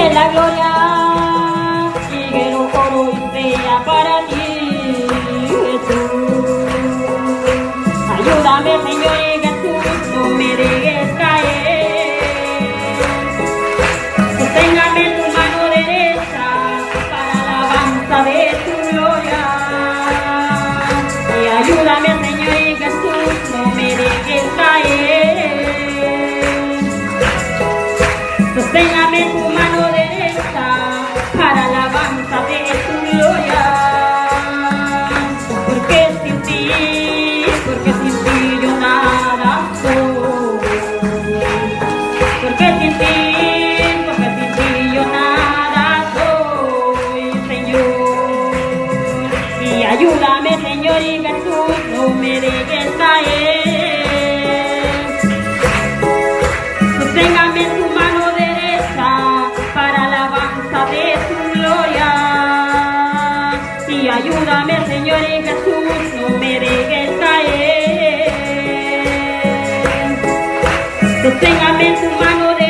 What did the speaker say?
que la gloria y el oro sea para ti, Jesús. Ayúdame, Señor y Jesús, no me dejes caer. Sosténgame tu mano derecha para la alabanza de tu gloria. Y ayúdame, Señor y Jesús, no me dejes caer. Sosténgame tu mano derecha para la alabanza de tu gloria. Porque sin ti yo nada soy. Porque sin ti yo nada soy, Señor. Y ayúdame, Señor y Jesús, no me dejes caer. Sosténgame tu mano derecha para la alabanza de tu gloria. Y ayúdame, Señor y Jesús, no me dejes caer. Sosténgame tu mano derecha